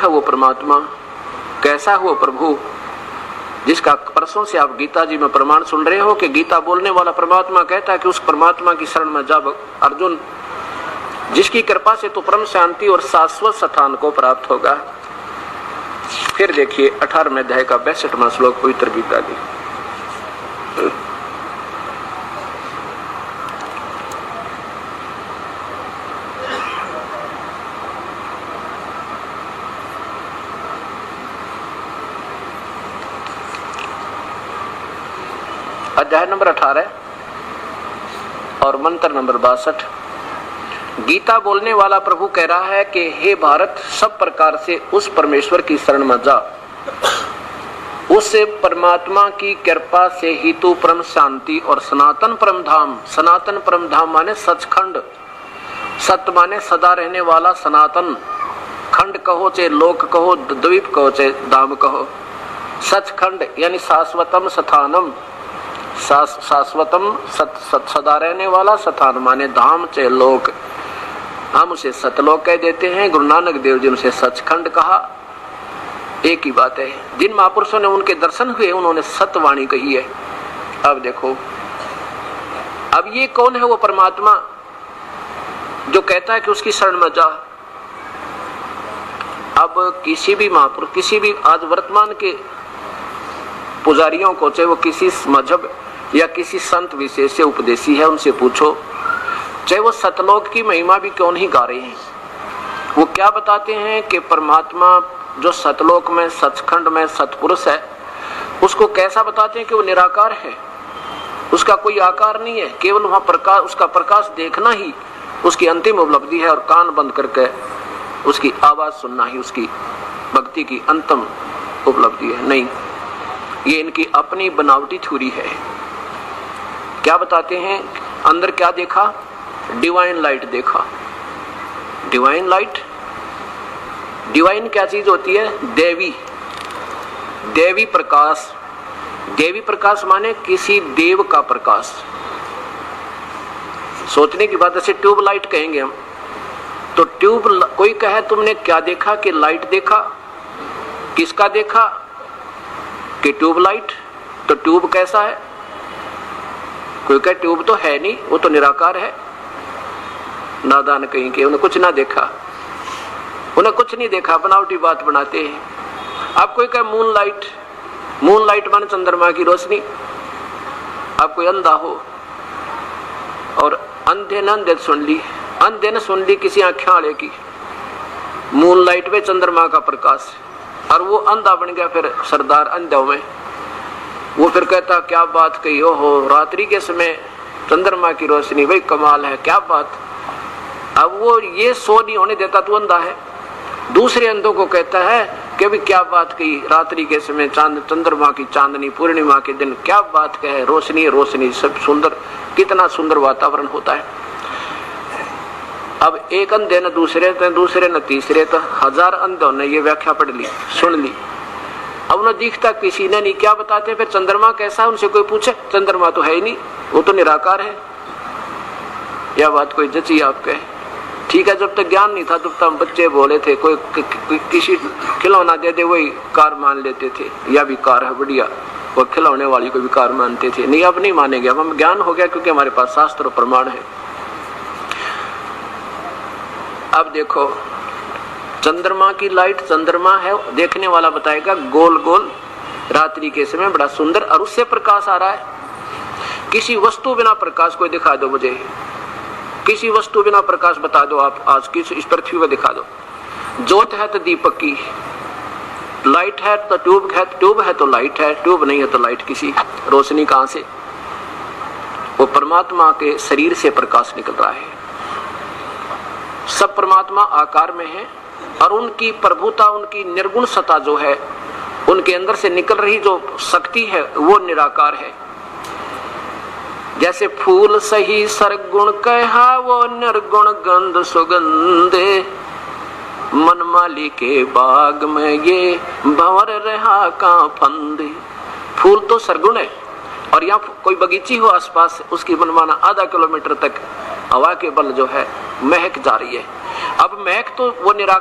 है वो परमात्मा, कैसा है वो प्रभु, जिसका परसों से आप गीता जी में प्रमाण सुन रहे हो कि गीता बोलने वाला परमात्मा कहता है कि उस परमात्मा की शरण में जब अर्जुन, जिसकी कृपा से तो परम शांति और शाश्वत स्थान को प्राप्त होगा। फिर देखिए 18वें अध्याय का 62वां श्लोक पवित्र गीता की। अध्याय नंबर 18 और मंत्र नंबर 62। गीता बोलने वाला प्रभु कह रहा है कि हे भारत, सब प्रकार से उस परमेश्वर की शरण में जा, उससे परमात्मा की कृपा से ही तू परम शांति और सनातन परम धाम, सनातन परम धाम माने सचखंड, सत्य माने सदा रहने वाला सनातन, खंड कहो चाहे लोक कहो, द्वीप कहो चाहे धाम कहो, सचखंड यानी शाश्वतम स्थानम, शाश्वतम सदा रहने वाला स्थान माने धाम चाहे लोक, हम उसे सतलोक कह देते हैं। गुरु नानक देव जी उसे सचखंड कहा। एक ही बात है। जिन महापुरुषों ने उनके दर्शन हुए उन्होंने सतवाणी कही है। अब देखो, अब ये कौन है वो परमात्मा जो कहता है कि उसकी शरण में जा। अब किसी भी महापुरुष, किसी भी आज वर्तमान के पुजारियों को, चाहे वो किसी मजहब या किसी संत विशेष से उपदेशी है, उनसे पूछो, चाहे वो सतलोक की महिमा भी क्यों नहीं गा रहे हैं, वो क्या बताते हैं कि परमात्मा जो सतलोक में, सचखंड में सतपुरुष है, उसको कैसा बताते हैं कि वो निराकार है, उसका कोई आकार नहीं है, केवल वहां प्रकाश, उसका प्रकाश देखना ही उसकी अंतिम उपलब्धि है और कान बंद करके उसकी आवाज सुनना ही उसकी भक्ति की अंतिम उपलब्धि है। नहीं, ये इनकी अपनी बनावटी थ्योरी है। क्या बताते हैं, अंदर क्या देखा, डिवाइन लाइट देखा। डिवाइन लाइट, डिवाइन क्या चीज होती है, देवी, देवी प्रकाश। देवी प्रकाश माने किसी देव का प्रकाश। सोचने की बात, ऐसे ट्यूब लाइट कहेंगे हम तो ट्यूब, कोई कहे तुमने क्या देखा कि लाइट देखा, किसका देखा कि ट्यूब लाइट, तो ट्यूब कैसा है, कोई कहे ट्यूब तो है नहीं, वो तो निराकार है। नादान कहीं के, उन्हें कुछ ना देखा, उन्हें कुछ नहीं देखा, बनावटी बात बनाते हैं। आप कोई कहे मून लाइट, मून लाइट माने चंद्रमा की रोशनी। आप कोई अंधा हो और अंधे ने अंधे सुन ली, अंधे ने सुन ली किसी आंखें वाले की मून लाइट में चंद्रमा का प्रकाश, और वो अंधा बन गया फिर सरदार अंधों में। वो फिर कहता क्या बात कही हो, रात्रि के समय चंद्रमा की रोशनी, भाई कमाल है, क्या बात। अब वो ये सो नहीं होने देता, तू अंधा है। दूसरे अंधों को कहता है कि भी क्या बात कही, रात्रि के समय चांद, चंद्रमा की चांदनी, पूर्णिमा के दिन, क्या बात कहे, रोशनी रोशनी, सब सुंदर, कितना सुंदर वातावरण होता है। अब एक अंधे ने दूसरे ने तीसरे, तो 1000 अंधों ने ये व्याख्या पढ़ ली, सुन ली। अब उन्हें दिखता किसी ने नहीं, क्या बताते फिर चंद्रमा कैसा है, उनसे कोई पूछे, चंद्रमा तो है ही नहीं, वो तो निराकार है। यह बात कोई जची आप कहे, ठीक है। जब तक ज्ञान नहीं था तब तक बच्चे बोले थे, कोई किसी खिलौना दे दे वही कार मान लेते थे, या भी कार है बढ़िया, वो खिलौने वाली को भी कार मानते थे। नहीं, अब नहीं मानेंगे, अब हम ज्ञान हो गया क्योंकि हमारे पास शास्त्र प्रमाण है। अब देखो, चंद्रमा की लाइट, चंद्रमा है, देखने वाला बताएगा गोल गोल रात्रि के समय बड़ा सुंदर, और उससे प्रकाश आ रहा है। किसी वस्तु बिना प्रकाश कोई दिखा दो मुझे, किसी वस्तु बिना प्रकाश बता दो आप, आज किस इस पृथ्वी पर दिखा दो। ज्योत है तो दीपक की, लाइट है तो ट्यूब है, ट्यूब है तो लाइट है, ट्यूब नहीं है तो लाइट किसी, रोशनी कहां से, वो परमात्मा के शरीर से प्रकाश निकल रहा है। सब परमात्मा आकार में है और उनकी प्रभुता, उनकी निर्गुण सत्ता जो है, उनके अंदर से निकल रही जो शक्ति है वो निराकार है। जैसे फूल सही सरगुण कहा, वो निर्गुण गंध सुगंधे, मनमाली के बाग में ये भंवर रहा का फंदे। फूल तो सरगुण है, और यहाँ कोई बगीची हो आसपास, उसकी मनमाना आधा किलोमीटर तक हवा के बल जो है महक जा रही है। अब महक तो वो निराकार